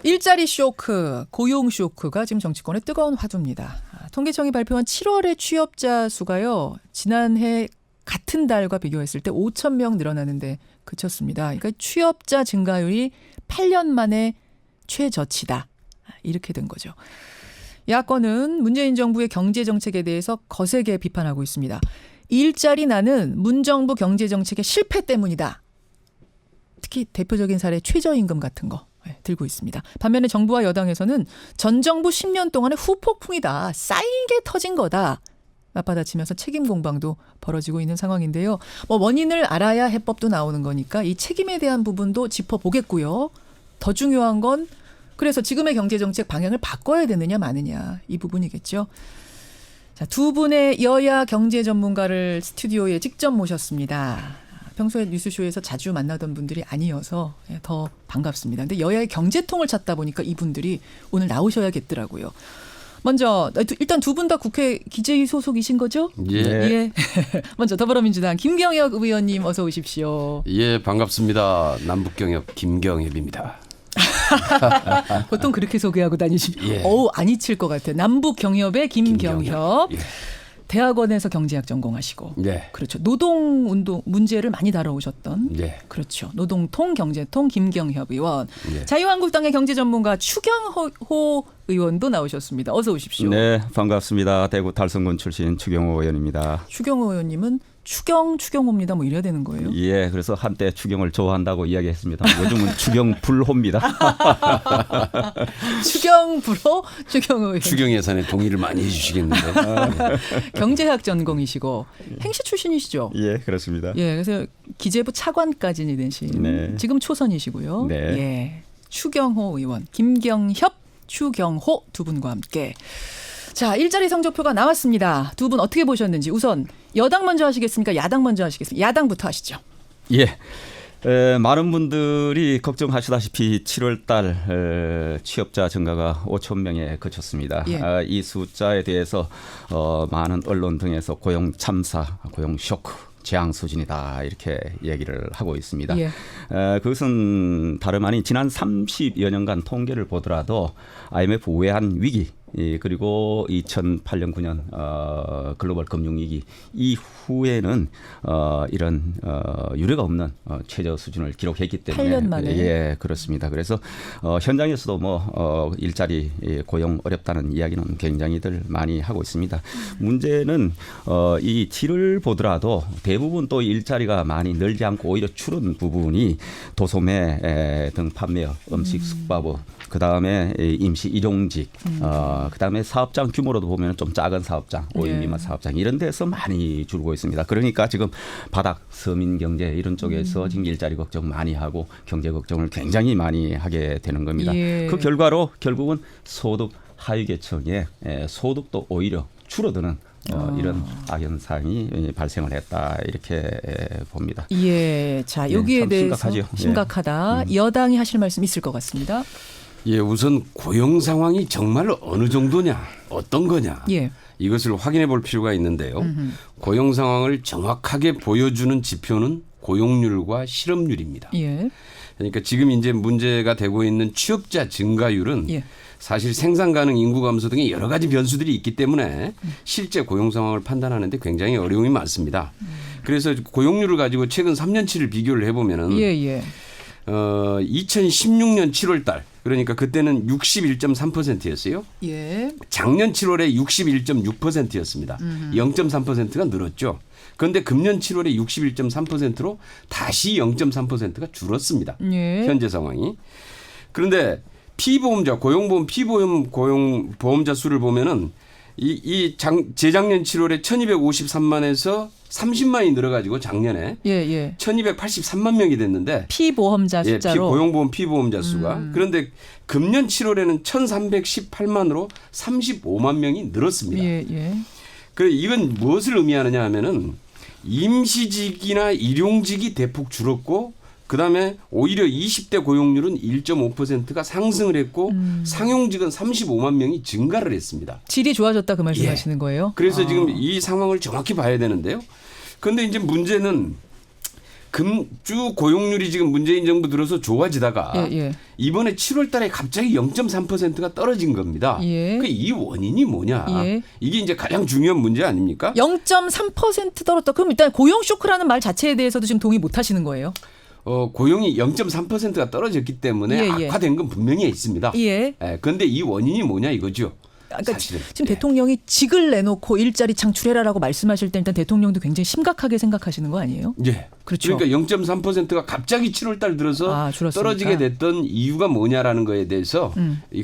일자리 쇼크, 고용 쇼크가 지금 정치권의 뜨거운 화두입니다. 통계청이 발표한 7월의 취업자 수가요. 지난해 같은 달과 비교했을 때 5천 명 늘어나는데 그쳤습니다. 그러니까 취업자 증가율이 8년 만에 최저치다. 이렇게 된 거죠. 야권은 문재인 정부의 경제정책에 대해서 거세게 비판하고 있습니다. 일자리 난은 문정부 경제정책의 실패 때문이다. 특히 대표적인 사례 최저임금 같은 거 들고 있습니다. 반면에 정부와 여당에서는 전 정부 10년 동안의 후폭풍이다. 쌓이게 터진 거다. 맞받아치면서 책임 공방도 벌어지고 있는 상황인데요. 원인을 알아야 해법도 나오는 거니까 이 책임에 대한 부분도 짚어보겠고요. 더 중요한 건 그래서 지금의 경제정책 방향을 바꿔야 되느냐 마느냐 이 부분이겠죠. 자, 두 분의 여야 경제 전문가를 스튜디오에 직접 모셨습니다. 평소에 뉴스쇼에서 자주 만나던 분들이 아니어서 더 반갑습니다. 근데 여야의 경제통을 찾다 보니까 이분들이 오늘 나오셔야겠더라고요. 먼저 일단 두 분 다 국회 기재위 소속이신 거죠? 예. 예. 먼저 더불어민주당 김경엽 의원님 어서 오십시오. 예, 반갑습니다. 남북경협 김경엽입니다. 보통 그렇게 소개하고 다니시면 예. 안 잊힐 것 같아요. 남북경협의 김경협. 예. 대학원에서 경제학 전공하시고 네. 그렇죠. 노동운동 문제를 많이 다뤄오셨던 네. 그렇죠. 노동통 경제통 김경협 의원. 네. 자유한국당의 경제 전문가 추경호 의원도 나오셨습니다. 어서 오십시오. 네, 반갑습니다. 대구 달성군 출신 추경호 의원입니다. 추경호 의원님은 추경호입니다. 뭐 이래야 되는 거예요? 예, 그래서 한때 추경을 좋아한다고 이야기했습니다. 요즘은 추경불호입니다. 추경불호 추경호 의원. 추경 예산에 동의를 많이 해주시겠는데. 경제학 전공이시고 행시 출신이시죠? 예, 그렇습니다. 예, 그래서 기재부 차관까지 되신 네. 지금 초선이시고요. 네. 예, 추경호 의원, 김경협, 추경호 두 분과 함께. 자, 일자리 성적표가 나왔습니다. 두 분 어떻게 보셨는지 우선 여당 먼저 하시겠습니까? 야당 먼저 하시겠습니까? 야당부터 하시죠. 예. 많은 분들이 걱정하시다시피 7월 달 취업자 증가가 5천 명에 그쳤습니다. 예. 이 숫자에 대해서 많은 언론 등에서 고용 참사, 고용 쇼크, 재앙 수준이다 이렇게 얘기를 하고 있습니다. 예. 그것은 다름 아닌 지난 30여 년간 통계를 보더라도 IMF 외환 위기 그리고 2008년 9년 글로벌 금융위기 이후에는 이런 유례가 없는 최저 수준을 기록했기 때문에 8년 만에. 예, 그렇습니다. 그래서 현장에서도 일자리 고용 어렵다는 이야기는 굉장히들 많이 하고 있습니다. 문제는 이 질을 보더라도 대부분 또 일자리가 많이 늘지 않고 오히려 줄은 부분이 도소매 등 판매업, 음식 숙박업, 그다음에 임시 일용직, 그다음에 사업장 규모로도 보면 좀 작은 사업장, 5인 미만 사업장 이런 데서 많이 줄고 있습니다. 그러니까 지금 바닥 서민 경제 이런 쪽에서 지금 일자리 걱정 많이 하고 경제 걱정을 굉장히 많이 하게 되는 겁니다. 예. 그 결과로 결국은 소득 하위 계층의 소득도 오히려 줄어드는 이런 악현상이 발생을 했다 이렇게 봅니다. 예, 자 여기에 참 대해서 심각하죠. 심각하다. 여당이 하실 말씀 있을 것 같습니다. 예, 우선 고용 상황이 정말 어느 정도냐, 어떤 거냐. 예. 이것을 확인해 볼 필요가 있는데요. 고용 상황을 정확하게 보여주는 지표는 고용률과 실업률입니다. 예. 그러니까 지금 이제 문제가 되고 있는 취업자 증가율은 예. 사실 생산 가능 인구 감소 등의 여러 가지 변수들이 있기 때문에 실제 고용 상황을 판단하는데 굉장히 어려움이 많습니다. 그래서 고용률을 가지고 최근 3년치를 비교를 해보면은 예. 2016년 7월 달 그러니까 그때는 61.3%였어요. 예. 작년 7월에 61.6%였습니다. 0.3%가 늘었죠. 그런데 금년 7월에 61.3%로 다시 0.3%가 줄었습니다. 예. 현재 상황이. 그런데 피보험자 고용보험 고용보험자 수를 보면은 재작년 7월에 1253만에서 30만이 늘어가지고 작년에 예. 1283만 명이 됐는데 피보험자 예, 숫자로 고용보험 피보험자 수가 그런데 금년 7월에는 1318만으로 35만 명이 늘었습니다. 예. 그래 이건 무엇을 의미하느냐 하면은 임시직이나 일용직이 대폭 줄었고 그다음에 오히려 20대 고용률은 1.5%가 상승을 했고 상용직은 35만 명이 증가를 했습니다. 질이 좋아졌다 그 말씀하시는 거예요? 그래서 지금 이 상황을 정확히 봐야 되는데요. 그런데 이제 문제는 쭉 고용률이 지금 문재인 정부 들어서 좋아지다가 예, 예. 이번에 7월 달에 갑자기 0.3%가 떨어진 겁니다. 예. 이 원인이 뭐냐. 예. 이게 이제 가장 중요한 문제 아닙니까? 0.3% 떨어졌다. 그럼 일단 고용 쇼크라는 말 자체에 대해서도 지금 동의 못 하시는 거예요? 고용이 0.3%가 떨어졌기 때문에 예, 예. 악화된 건 분명히 있습니다. 예. 그런데 이 원인이 뭐냐 이거죠. 그러니까 사실은. 지금 예. 대통령이 직을 내놓고 일자리 창출해라라고 말씀하실 때 일단 대통령도 굉장히 심각하게 생각하시는 거 아니에요? 예. 그렇죠. 그러니까 0.3%가 갑자기 7월 달 들어서 줄었으니까. 떨어지게 됐던 이유가 뭐냐라는 거에 대해서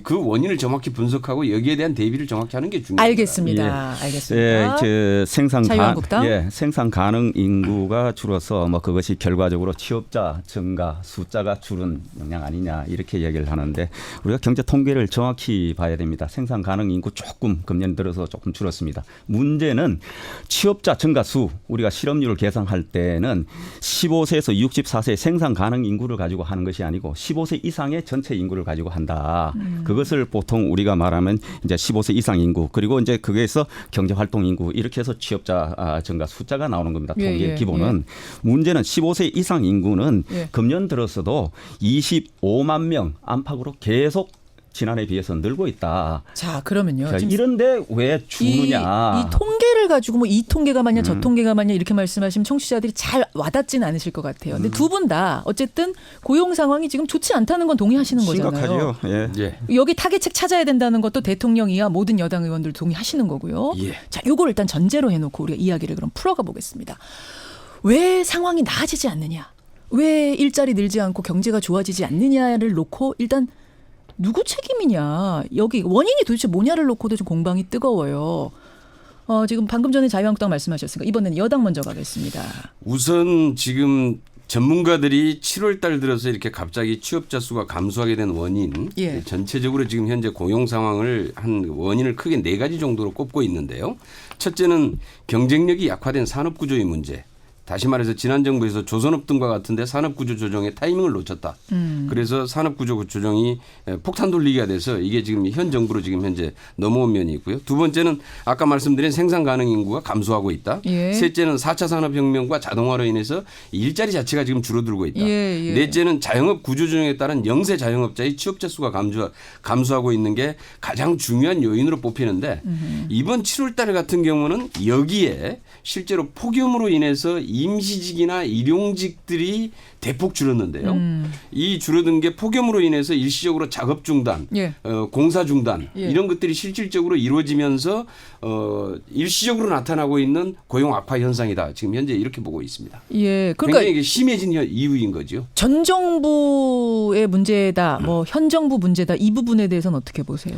그 원인을 정확히 분석하고 여기에 대한 대비를 정확히 하는 게 중요합니다. 알겠습니다. 알겠습니다. 생산 가능 인구가 줄어서 뭐 그것이 결과적으로 취업자 증가, 숫자가 줄은 영향 아니냐 이렇게 얘기를 하는데 우리가 경제 통계를 정확히 봐야 됩니다. 생산 가능 인구 조금 금년 들어서 조금 줄었습니다. 문제는 취업자 증가 수 우리가 실업률을 계산할 때는 15세에서 64세 생산 가능 인구를 가지고 하는 것이 아니고 15세 이상의 전체 인구를 가지고 한다. 그것을 보통 우리가 말하면 이제 15세 이상 인구 그리고 이제 거기에서 경제 활동 인구 이렇게 해서 취업자 증가 숫자가 나오는 겁니다. 통계 기본은. 문제는 15세 이상 인구는 금년 들어서도 25만 명 안팎으로 계속 지난해에 비해서 늘고 있다. 자, 그러면요. 자, 이런데 왜 주느냐. 이 통계를 가지고 뭐 이 통계가 맞냐 저 통계가 맞냐 이렇게 말씀하시면 청취자들이 잘 와닿지는 않으실 것 같아요. 근데 두 분 다 어쨌든 고용 상황이 지금 좋지 않다는 건 동의하시는 거잖아요. 심각하죠. 예. 예. 여기 타겟책 찾아야 된다는 것도 대통령이야 모든 여당 의원들 동의하시는 거고요. 예. 자, 요걸 일단 전제로 해놓고 우리가 이야기를 그럼 풀어가 보겠습니다. 왜 상황이 나아지지 않느냐? 왜 일자리 늘지 않고 경제가 좋아지지 않느냐를 놓고 일단 누구 책임이냐? 여기 원인이 도대체 뭐냐를 놓고도 좀 공방이 뜨거워요. 지금 방금 전에 자유한국당 말씀하셨으니까 이번에는 여당 먼저 가겠습니다. 우선 지금 전문가들이 7월 달 들어서 이렇게 갑자기 취업자 수가 감소하게 된 원인 예. 전체적으로 지금 현재 고용 상황을 한 원인을 크게 4가지 정도로 꼽고 있는데요. 첫째는 경쟁력이 약화된 산업 구조의 문제. 다시 말해서 지난 정부에서 조선업 등과 같은데 산업구조 조정의 타이밍을 놓쳤다. 그래서 산업구조 조정이 폭탄 돌리기가 돼서 이게 지금 현 정부로 지금 현재 넘어온 면이 있고요. 두 번째는 아까 말씀드린 생산 가능 인구가 감소하고 있다. 예. 셋째는 4차 산업혁명과 자동화로 인해서 일자리 자체가 지금 줄어들고 있다. 예, 예. 넷째는 자영업 구조 조정에 따른 영세 자영업자의 취업자 수가 감소하고 있는 게 가장 중요한 요인으로 뽑히는데 이번 7월 달 같은 경우는 여기에 실제로 폭염으로 인해서 임시직이나 일용직들이 대폭 줄었는데요. 이 줄어든 게 폭염으로 인해서 일시적으로 작업 중단, 예. 공사 중단 예. 이런 것들이 실질적으로 이루어지면서 일시적으로 나타나고 있는 고용 악화 현상이다. 지금 현재 이렇게 보고 있습니다. 예, 그러니까 굉장히 이게 심해진 이유인 거죠. 전 정부의 문제다, 뭐 현 정부 문제다 이 부분에 대해서는 어떻게 보세요?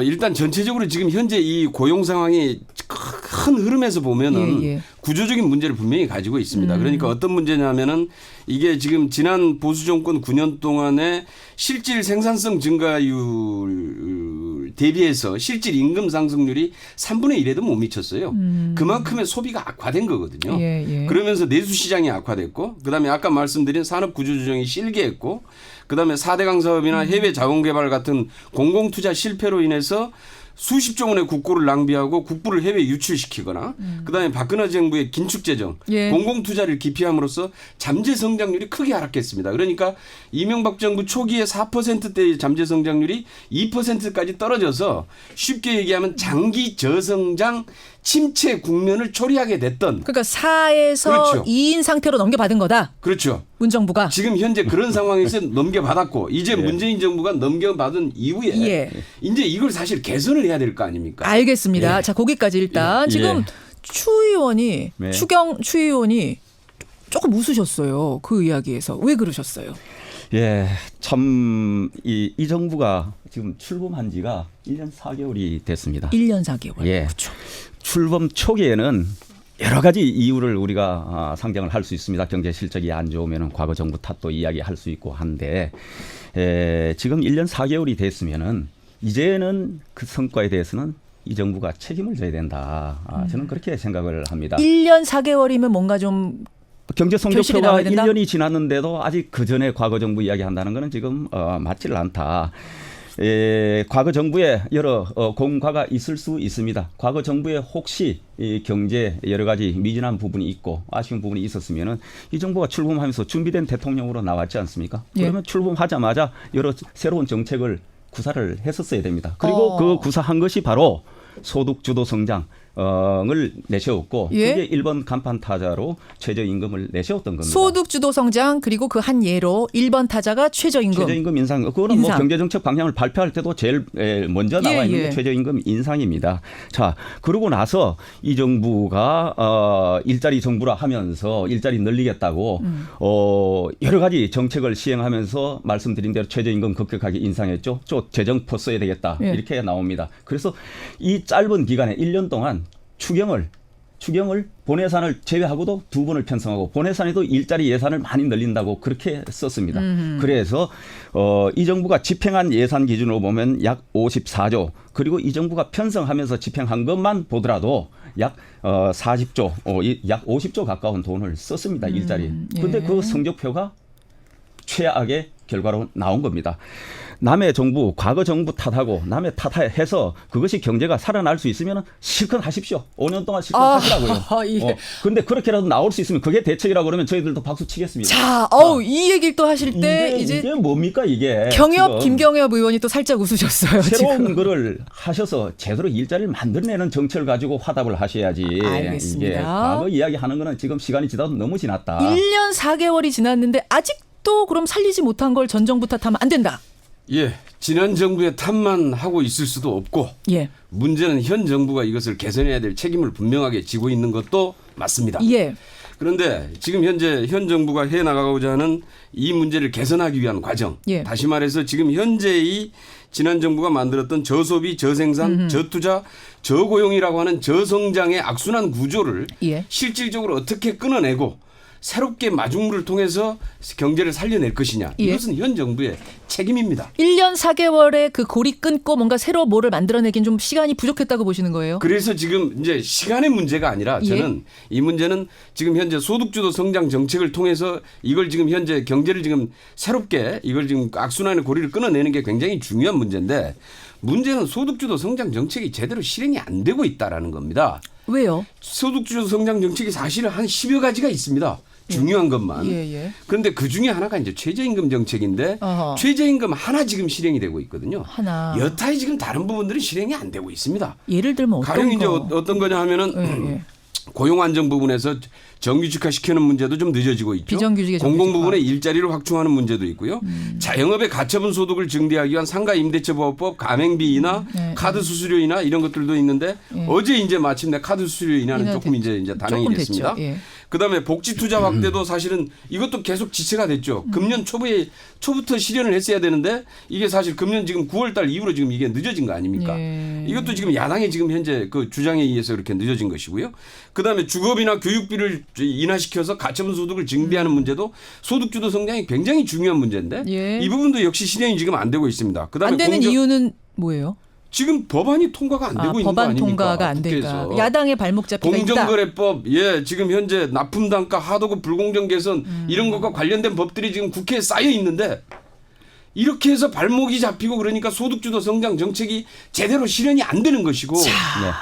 일단 전체적으로 지금 현재 이 고용 상황이 큰 흐름에서 보면은 예. 구조적인 문제를 분명히 가지고 있습니다. 그러니까 어떤 문제냐면은 이게 지금 지난 보수 정권 9년 동안의 실질 생산성 증가율 대비해서 실질 임금 상승률이 3분의 1에도 못 미쳤어요. 그만큼의 소비가 악화된 거거든요. 예. 그러면서 내수 시장이 악화됐고 그다음에 아까 말씀드린 산업 구조 조정이 실개했고 그다음에 4대강 사업이나 해외 자원 개발 같은 공공 투자 실패로 인해서 수십조 원의 국고를 낭비하고 국부를 해외 유출시키거나 그다음에 박근혜 정부의 긴축 재정, 예. 공공 투자를 기피함으로써 잠재 성장률이 크게 하락했습니다. 그러니까 이명박 정부 초기에 4%대의 잠재 성장률이 2%까지 떨어져서 쉽게 얘기하면 장기 저성장 침체 국면을 초래하게 됐던 그러니까 4에서 그렇죠. 2인 상태로 넘겨받은 거다. 그렇죠. 문정부가. 지금 현재 그런 상황에서 넘겨받았고 이제 문재인 정부가 넘겨받은 이후에 예. 이제 이걸 사실 개선을 해야 될 거 아닙니까? 알겠습니다. 예. 자, 거기까지 일단 예. 지금 추 의원이 네. 추 의원이 조금 웃으셨어요. 그 이야기에서. 왜 그러셨어요? 예, 참 이 정부가 지금 출범한 지가 1년 4개월이 됐습니다. 1년 4개월. 예. 그렇죠. 출범 초기에는 여러 가지 이유를 우리가 상정을 할 수 있습니다. 경제 실적이 안 좋으면 과거 정부 탓도 이야기할 수 있고 한데 지금 1년 4개월이 됐으면은 이제는 그 성과에 대해서는 이 정부가 책임을 져야 된다. 저는 그렇게 생각을 합니다. 1년 4개월이면 뭔가 좀 경제 결실이 나와야 성적표가 된다? 1년이 지났는데도 아직 그 전에 과거 정부 이야기한다는 것은 지금 맞지를 않다. 과거 정부에 여러 공과가 있을 수 있습니다. 과거 정부에 혹시 이 경제 여러 가지 미진한 부분이 있고 아쉬운 부분이 있었으면은 이 정부가 출범하면서 준비된 대통령으로 나왔지 않습니까? 예. 그러면 출범하자마자 여러 새로운 정책을 구사를 했었어야 됩니다. 그리고 그 구사한 것이 바로 소득 주도 성장. 을 내세웠고 예? 그게 1번 간판 타자로 최저임금을 내세웠던 겁니다. 소득 주도 성장 그리고 그 한 예로 1번 타자가 최저임금. 최저임금 인상. 그거는 뭐 경제정책 방향을 발표할 때도 제일 먼저 나와 있는 게 최저임금 인상입니다. 자, 그러고 나서 이 정부가 일자리 정부라 하면서 일자리 늘리겠다고 여러 가지 정책을 시행하면서 말씀드린 대로 최저임금 급격하게 인상했죠. 또 재정포 써야 되겠다. 예. 이렇게 나옵니다. 그래서 이 짧은 기간에 1년 동안 추경을 본예산을 제외하고도 2번을 편성하고 본예산에도 일자리 예산을 많이 늘린다고 그렇게 썼습니다. 그래서 이 정부가 집행한 예산 기준으로 보면 약 54조 그리고 이 정부가 편성하면서 집행한 것만 보더라도 약 40조, 약 50조 가까운 돈을 썼습니다. 일자리. 그런데 그 성적표가 최악의 결과로 나온 겁니다. 남의 정부, 과거 정부 탓하고 남의 탓해서 그것이 경제가 살아날 수 있으면 실컷 하십시오. 5년 동안 실컷 하시라고요. 예. 그런데 그렇게라도 나올 수 있으면 그게 대책이라고 그러면 저희들도 박수 치겠습니다. 자, 이 얘기를 또 하실 때 이게 뭡니까 이게. 경협 지금 김경협 의원이 또 살짝 웃으셨어요. 새로운 지금. 거를 하셔서 제대로 일자리를 만들어내는 정책을 가지고 화답을 하셔야지. 알겠습니다. 이게 과거 이야기하는 거는 지금 시간이 지나도 너무 지났다. 1년 4개월이 지났는데 아직도 그럼 살리지 못한 걸 전 정부 탓하면 안 된다. 예, 지난 정부의 탓만 하고 있을 수도 없고 예. 문제는 현 정부가 이것을 개선해야 될 책임을 분명하게 지고 있는 것도 맞습니다. 예. 그런데 지금 현재 현 정부가 해 나가고자 하는 이 문제를 개선하기 위한 과정. 예. 다시 말해서 지금 현재의 지난 정부가 만들었던 저소비, 저생산, 저투자, 저고용이라고 하는 저성장의 악순환 구조를 예. 실질적으로 어떻게 끊어내고 새롭게 마중물을 통해서 경제를 살려낼 것이냐. 예. 이것은 현 정부의 책임입니다. 1년 4개월에 그 고리 끊고 뭔가 새로 뭐를 만들어내긴 좀 시간이 부족했다고 보시는 거예요? 그래서 지금 이제 시간의 문제가 아니라 저는 이 문제는 지금 현재 소득주도 성장 정책을 통해서 이걸 지금 현재 경제를 지금 새롭게 이걸 지금 악순환의 고리를 끊어내는 게 굉장히 중요한 문제인데 문제는 소득주도 성장 정책이 제대로 실행이 안 되고 있다라는 겁니다. 왜요? 소득주도 성장 정책이 사실은 한 10여 가지가 있습니다. 중요한 것만. 예. 그런데 그 중에 하나가 이제 최저임금 정책인데 어허. 최저임금 하나 지금 실행이 되고 있거든요. 하나. 여타의 지금 다른 부분들은 실행이 안 되고 있습니다. 예를 들면 어떤 가령 이제 거? 어떤 거냐 하면은 예. 고용 안정 부분에서 정규직화 시키는 문제도 좀 늦어지고 있죠. 비정규직의 공공 정규직화. 부분에 일자리를 확충하는 문제도 있고요. 자영업의 가처분 소득을 증대하기 위한 상가 임대차 보호법 가맹비나 카드 수수료이나 이런 것들도 있는데 어제 이제 마침내 카드 수수료 인하는 조금 이제 단행이 조금 됐습니다. 됐죠. 예. 그다음에 복지 투자 확대도 사실은 이것도 계속 지체가 됐죠. 금년 초부터 실현을 했어야 되는데 이게 사실 금년 지금 9월 달 이후로 지금 이게 늦어진 거 아닙니까? 예. 이것도 지금 야당의 지금 현재 그 주장에 의해서 그렇게 늦어진 것이고요. 그다음에 주거비나 교육비를 인하시켜서 가처분 소득을 증대하는 문제도 소득주도 성장이 굉장히 중요한 문제인데 예. 이 부분도 역시 실행이 지금 안 되고 있습니다. 그다음에 안 되는 이유는 뭐예요? 지금 법안이 통과가 안 되고 있는 거 법안 아닙니까? 통과가 안 되니까 국회에서. 야당의 발목 잡기가 있다. 공정거래법, 지금 현재 납품단가, 하도급 불공정 개선 이런 것과 관련된 법들이 지금 국회에 쌓여 있는데 이렇게 해서 발목이 잡히고 그러니까 소득주도 성장 정책이 제대로 실현이 안 되는 것이고.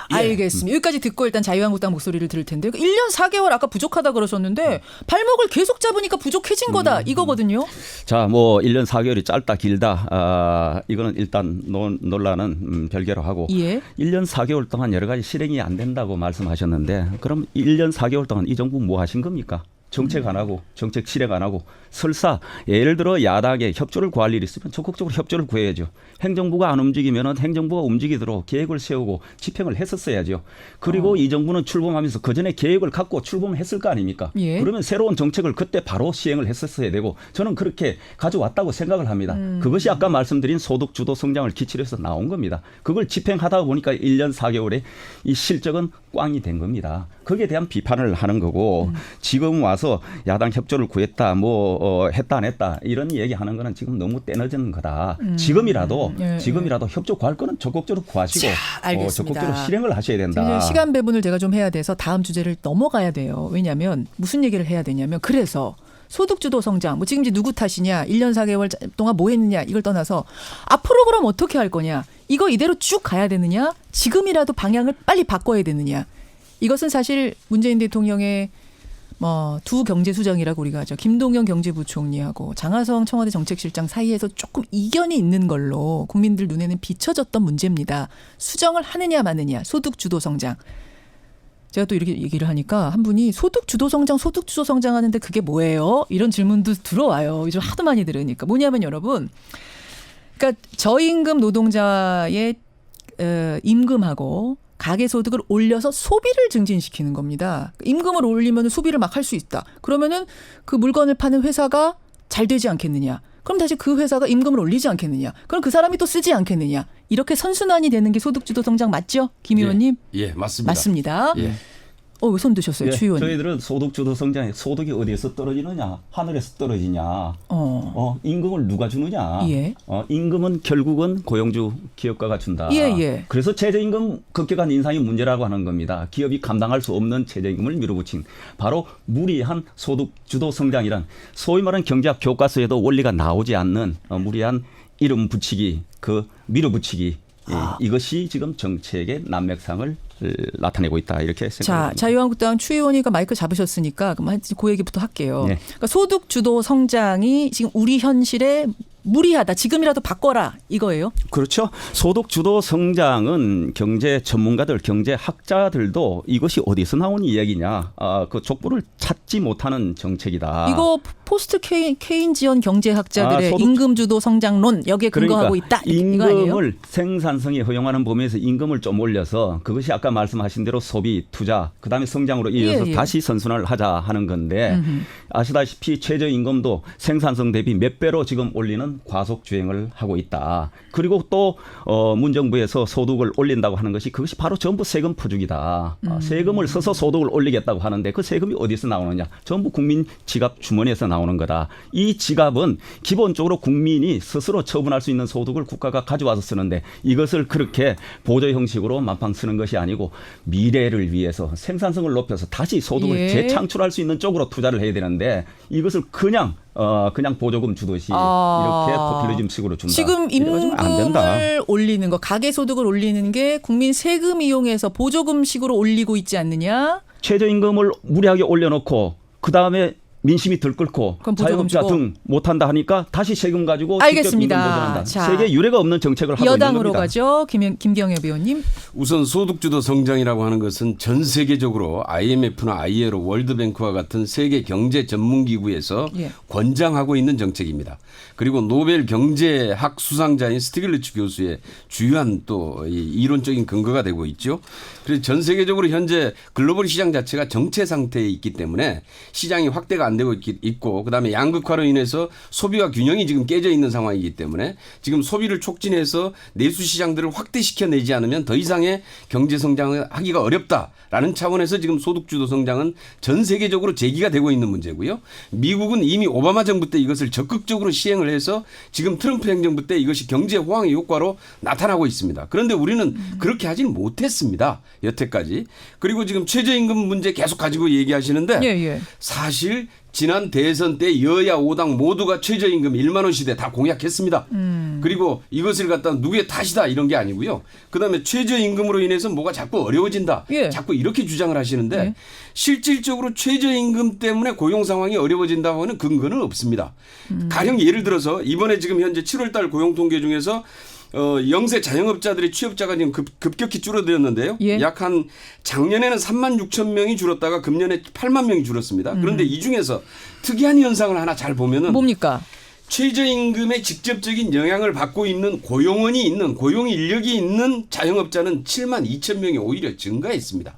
알겠습니다. 여기까지 듣고 일단 자유한국당 목소리를 들을 텐데 1년 4개월 아까 부족하다 그러셨는데 발목을 계속 잡으니까 부족해진 거다 이거거든요. 자, 뭐 1년 4개월이 짧다 길다 이거는 일단 논란은 별개로 하고 예. 1년 4개월 동안 여러 가지 실행이 안 된다고 말씀하셨는데 그럼 1년 4개월 동안 이 정부 뭐 하신 겁니까? 정책 안 하고 정책 실행 안 하고 설사 예를 들어 야당에 협조를 구할 일이 있으면 적극적으로 협조를 구해야죠. 행정부가 안 움직이면은 행정부가 움직이도록 계획을 세우고 집행을 했었어야죠. 그리고 이 정부는 출범하면서 그 전에 계획을 갖고 출범했을 거 아닙니까? 예. 그러면 새로운 정책을 그때 바로 시행을 했었어야 되고 저는 그렇게 가져왔다고 생각을 합니다. 그것이 아까 말씀드린 소득 주도 성장을 기치로 해서 나온 겁니다. 그걸 집행하다 보니까 1년 4개월에 이 실적은 꽝이 된 겁니다. 거기에 대한 비판을 하는 거고 지금 와서 야당 협조를 구했다 했다 안 했다 이런 얘기하는 거는 지금 너무 때늦은 거다. 지금이라도 협조 구할 거는 적극적으로 구하시고 알겠습니다. 적극적으로 실행을 하셔야 된다. 지금 시간 배분을 제가 좀 해야 돼서 다음 주제를 넘어가야 돼요. 왜냐하면 무슨 얘기를 해야 되냐면 그래서 소득주도 성장, 뭐 지금 이제 누구 탓이냐, 1년 4개월 동안 뭐 했느냐 이걸 떠나서 앞으로 그럼 어떻게 할 거냐, 이거 이대로 쭉 가야 되느냐, 지금이라도 방향을 빨리 바꿔야 되느냐. 이것은 사실 문재인 대통령의 뭐 두 경제수장이라고 우리가 하죠. 김동연 경제부총리하고 장하성 청와대 정책실장 사이에서 조금 이견이 있는 걸로 국민들 눈에는 비춰졌던 문제입니다. 수정을 하느냐 마느냐, 소득주도 성장. 제가 또 이렇게 얘기를 하니까 한 분이 소득주도 성장 하는데 그게 뭐예요? 이런 질문도 들어와요. 요즘 하도 많이 들으니까. 뭐냐면 여러분, 그러니까 저임금 노동자의 임금하고 가계소득을 올려서 소비를 증진시키는 겁니다. 임금을 올리면 소비를 막 할 수 있다. 그러면은 그 물건을 파는 회사가 잘 되지 않겠느냐. 그럼 다시 그 회사가 임금을 올리지 않겠느냐. 그럼 그 사람이 또 쓰지 않겠느냐. 이렇게 선순환이 되는 게 소득주도 성장 맞죠? 김 의원님? 예, 맞습니다. 맞습니다. 예. 왜 손 드셨어요, 추 의원님? 저희들은 소득주도 성장에 소득이 어디에서 떨어지느냐, 하늘에서 떨어지냐, 임금을 누가 주느냐. 예. 임금은 결국은 고용주 기업가가 준다. 예. 그래서 최저임금 급격한 인상이 문제라고 하는 겁니다. 기업이 감당할 수 없는 최저임금을 밀어붙인 바로 무리한 소득주도 성장이란 소위 말하는 경제학 교과서에도 원리가 나오지 않는 무리한 이름 붙이기, 그 밀어붙이기. 이것이 지금 정책의 난맥상을 나타내고 있다 이렇게 생각합니다. 자, 자유한국당 추 의원이가 마이크 잡으셨으니까 그럼 그 얘기부터 할게요. 네. 그러니까 소득주도 성장이 지금 우리 현실에 무리하다. 지금이라도 바꿔라 이거예요. 그렇죠. 소득주도 성장은 경제 전문가들, 경제 학자들도 이것이 어디서 나온 이야기냐, 그 족보를 찾지 못하는 정책이다. 이거 포스트 케인지언 경제학자들의 임금주도 성장론 여기에 근거하고 있다. 이거 아니에요? 임금을 생산성이 허용하는 범위에서 임금을 좀 올려서 그것이 아까 말씀하신 대로 소비, 투자, 그다음에 성장으로 이어서 다시 선순환을 하자 하는 건데 아시다시피 최저임금도 생산성 대비 몇 배로 지금 올리는 과속 주행을 하고 있다. 그리고 또 문정부에서 소득을 올린다고 하는 것이 그것이 바로 전부 세금 퍼주기다. 세금을 써서 소득을 올리겠다고 하는데 그 세금이 어디서 나오느냐? 전부 국민 지갑 주머니에서 나오는 거다. 이 지갑은 기본적으로 국민이 스스로 처분할 수 있는 소득을 국가가 가져와서 쓰는데 이것을 그렇게 보조 형식으로 만팡 쓰는 것이 아니고 미래를 위해서 생산성을 높여서 다시 소득을 재창출할 수 있는 쪽으로 투자를 해야 되는데 이것을 그냥 보조금 주듯이 이렇게 포퓰리즘식으로 준다. 지금 임금을 올리는 거, 가계소득을 올리는 게 국민 세금 이용해서 보조금식으로 올리고 있지 않느냐? 최저임금을 무리하게 올려놓고 그다음에 민심이 들끓고 자영업자 등 못한다 하니까 다시 세금 가지고 알겠습니다. 직접 임금 보전한다. 자, 세계 유례가 없는 정책을 하고 있는 겁니다. 여당으로 가죠. 김경엽 의원님. 우선 소득주도 성장이라고 하는 것은 전 세계적으로 IMF나 ILO, 월드뱅크와 같은 세계 경제 전문기구에서 권장하고 있는 정책입니다. 그리고 노벨 경제학 수상자인 스티글리츠 교수의 주요한 또 이론적인 근거가 되고 있죠. 그래서 전 세계적으로 현재 글로벌 시장 자체가 정체 상태에 있기 때문에 시장이 확대가 안 되고 있고 그다음에 양극화로 인해서 소비와 균형이 지금 깨져 있는 상황이기 때문에 지금 소비를 촉진해서 내수 시장들을 확대시켜내지 않으면 더 이상의 경제 성장을 하기가 어렵다라는 차원에서 지금 소득주도 성장은 전 세계적으로 제기가 되고 있는 문제고요. 미국은 이미 오바마 정부 때 이것을 적극적으로 시행을 해서 지금 트럼프 행정부 때 이것이 경제 호황의 효과로 나타나고 있습니다. 그런데 우리는 그렇게 하지는 못했습니다. 여태까지. 그리고 지금 최저임금 문제 계속 가지고 얘기하시는데 사실 지난 대선 때 여야 5당 모두가 최저임금 1만 원 시대 다 공약했습니다. 그리고 이것을 갖다 누구의 탓이다 이런 게 아니고요. 그다음에 최저임금으로 인해서 뭐가 자꾸 어려워진다. 자꾸 이렇게 주장을 하시는데 실질적으로 최저임금 때문에 고용 상황이 어려워진다고 하는 근거는 없습니다. 가령 예를 들어서 이번에 지금 현재 7월 달 고용 통계 중에서 영세 자영업자들의 취업자가 지금 급격히 줄어들었는데요. 약 한 작년에는 3만 6천 명이 줄었다가 금년에 8만 명이 줄었습니다. 그런데 이 중에서 특이한 현상을 하나 잘 보면은 뭡니까? 최저임금에 직접적인 영향을 받고 있는 고용원이 있는 고용 인력이 있는 자영업자는 7만 2천 명이 오히려 증가했습니다.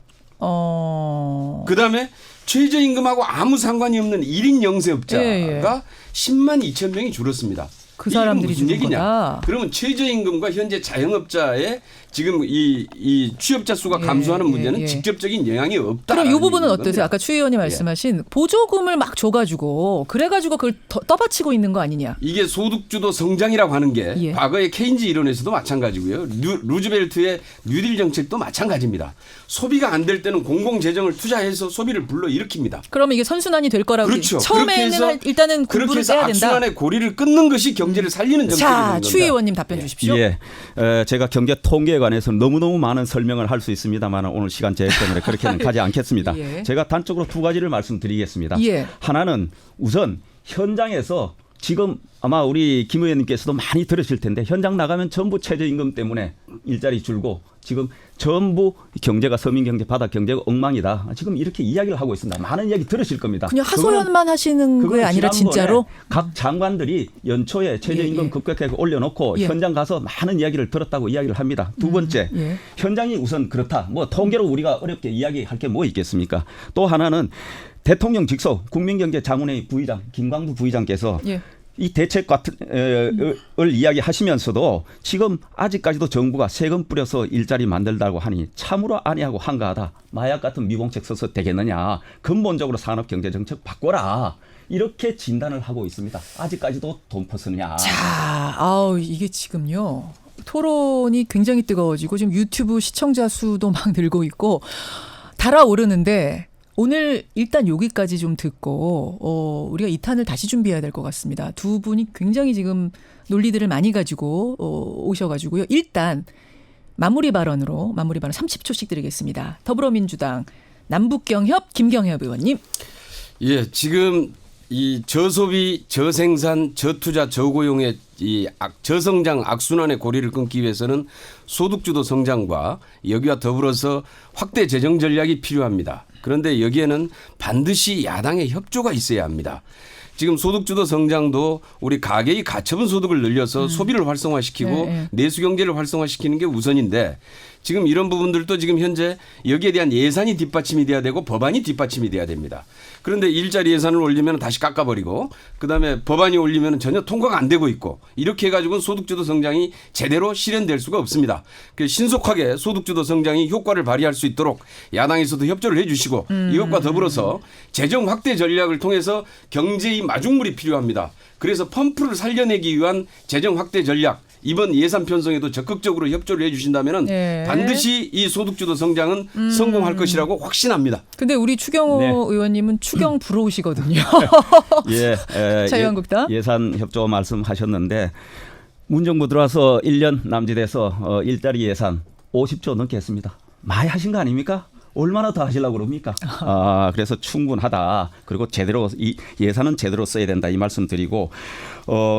그다음에 최저임금하고 아무 상관이 없는 1인 영세업자가 10만 2천 명이 줄었습니다. 그 사람들이 무슨 얘기냐? 거다. 그러면 최저임금과 현재 자영업자의 지금 이 취업자 수가 감소하는 예, 문제는 예. 직접적인 영향이 없다. 그럼 이 부분은 어떠세요? 아까 추 의원이 말씀하신 보조금을 막 줘가지고 그래가지고 그걸 떠받치고 있는 거 아니냐? 이게 소득주도 성장이라고 하는 게 예. 과거의 케인즈 이론에서도 마찬가지고요. 루즈벨트의 뉴딜 정책도 마찬가지입니다. 소비가 안 될 때는 공공재정을 투자해서 소비를 불러일으킵니다. 그러면 이게 선순환이 될 거라고 그렇죠. 처음에는 일단은 그렇게 공부를 해서 해야 된다. 악순환의 고리를 끊는 것이 경제를 살리는 정책이 되는 자, 겁니다. 추 의원님 답변 주십시오. 예, 제가 경제 통계에 관해서 너무너무 많은 설명을 할 수 있습니다만 오늘 시간 제약 때문에 그렇게는 가지 않겠습니다. 예. 제가 단적으로 두 가지를 말씀드리겠습니다. 예. 하나는 우선 현장에서 지금 아마 우리 김 의원님께서도 많이 들으실 텐데 현장 나가면 전부 최저임금 때문에 일자리 줄고 지금 전부 경제가 서민경제 바닥경제가 엉망이다. 지금 이렇게 이야기를 하고 있습니다. 많은 이야기 들으실 겁니다. 그냥 하소연만 하시는 게 그거는 아니라 지난번에 진짜로? 각 장관들이 연초에 최저임금 예, 예. 급격하게 올려놓고 예. 현장 가서 많은 이야기를 들었다고 이야기를 합니다. 두 번째, 예. 현장이 우선 그렇다. 뭐 통계로 우리가 어렵게 이야기할 게 뭐 있겠습니까? 또 하나는 대통령 직속 국민경제자문회의 부의장 김광두 부의장께서 예. 이 대책 같은 을 이야기하시면서도 지금 아직까지도 정부가 세금 뿌려서 일자리 만들다고 하니 참으로 아니하고 한가하다. 마약 같은 미봉책 써서 되겠느냐. 근본적으로 산업경제정책 바꿔라. 이렇게 진단을 하고 있습니다. 아직까지도 돈 퍼쓰느냐. 자, 아우 이게 지금요. 토론이 굉장히 뜨거워지고 지금 유튜브 시청자 수도 막 늘고 있고 달아오르는데 오늘 일단 여기까지 좀 듣고 우리가 2탄을 다시 준비해야 될 것 같습니다. 두 분이 굉장히 지금 논리들을 많이 가지고 오셔가지고요. 일단 마무리 발언 30초씩 드리겠습니다. 더불어민주당 남북경협 김경협 의원님. 예, 지금 이 저소비, 저생산, 저투자, 저고용의 이 저성장 악순환의 고리를 끊기 위해서는 소득주도 성장과 여기와 더불어서 확대 재정 전략이 필요합니다. 그런데 여기에는 반드시 야당의 협조가 있어야 합니다. 지금 소득주도 성장도 우리 가계의 가처분 소득을 늘려서 소비를 활성화시키고 네. 내수 경제를 활성화시키는 게 우선인데 지금 이런 부분들도 지금 현재 여기에 대한 예산이 뒷받침이 돼야 되고 법안이 뒷받침이 돼야 됩니다. 그런데 일자리 예산을 올리면 다시 깎아버리고 그다음에 법안이 올리면 전혀 통과가 안 되고 있고 이렇게 해가지고는 소득주도 성장이 제대로 실현될 수가 없습니다. 그래서 신속하게 소득주도 성장이 효과를 발휘할 수 있도록 야당에서도 협조를 해 주시고 이것과 더불어서 재정 확대 전략을 통해서 경제의 마중물이 필요합니다. 그래서 펌프를 살려내기 위한 재정 확대 전략 이번 예산 편성에도 적극적으로 협조를 해 주신다면 네. 반드시 이 소득주도 성장은 성공할 것이라고 확신합니다. 근데 우리 추경호 네. 의원님은 추경 부러우시거든요. 예, 자유한국당? 예산 협조 말씀하셨는데 문정부 들어와서 1년 남짓해서 일자리 예산 50조 넘게 했습니다. 많이 하신 거 아닙니까? 얼마나 더 하시려고 그럽니까? 그래서 충분하다. 그리고 제대로 이 예산은 제대로 써야 된다. 이 말씀 드리고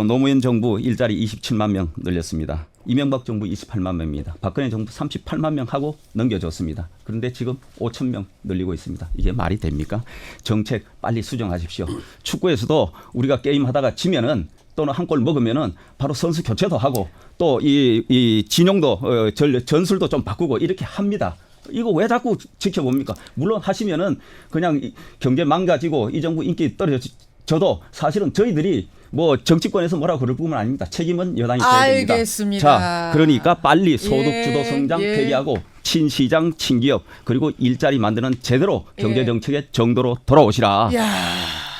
노무현 정부 일자리 27만 명 늘렸습니다. 이명박 정부 28만 명입니다. 박근혜 정부 38만 명 하고 넘겨줬습니다. 그런데 지금 5천 명 늘리고 있습니다. 이게 말이 됩니까? 정책 빨리 수정하십시오. 축구에서도 우리가 게임하다가 지면은 또는 한 골 먹으면은 바로 선수 교체도 하고 또 이 진영도 전술도 좀 바꾸고 이렇게 합니다. 이거 왜 자꾸 지켜봅니까? 물론 하시면은 그냥 경제 망가지고 이 정부 인기 떨어져도 사실은 저희들이 뭐 정치권에서 뭐라고 그럴 뿐만 아닙니다. 책임은 여당이 져야 됩니다. 알겠습니다. 자, 그러니까 빨리 소득주도 성장 예. 폐기하고 친시장, 친기업 그리고 일자리 만드는 제대로 경제정책의 정도로 돌아오시라. 야,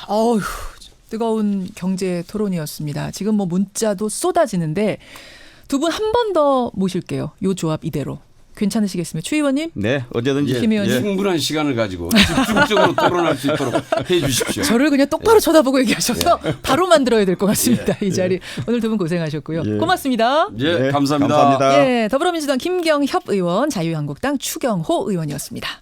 어휴, 뜨거운 경제 토론이었습니다. 지금 뭐 문자도 쏟아지는데 두 분 한 번 더 모실게요. 요 조합 이대로. 괜찮으시겠습니까? 추 의원님? 네, 언제든지. 김 의원님? 충분한 시간을 가지고 집중적으로 토론할 수 있도록 해 주십시오. 저를 그냥 똑바로 쳐다보고 얘기하셔서 바로 만들어야 될 것 같습니다. 이 자리. 오늘 두 분 고생하셨고요. 예. 고맙습니다. 예, 네, 감사합니다. 감사합니다. 예, 더불어민주당 김경협 의원, 자유한국당 추경호 의원이었습니다.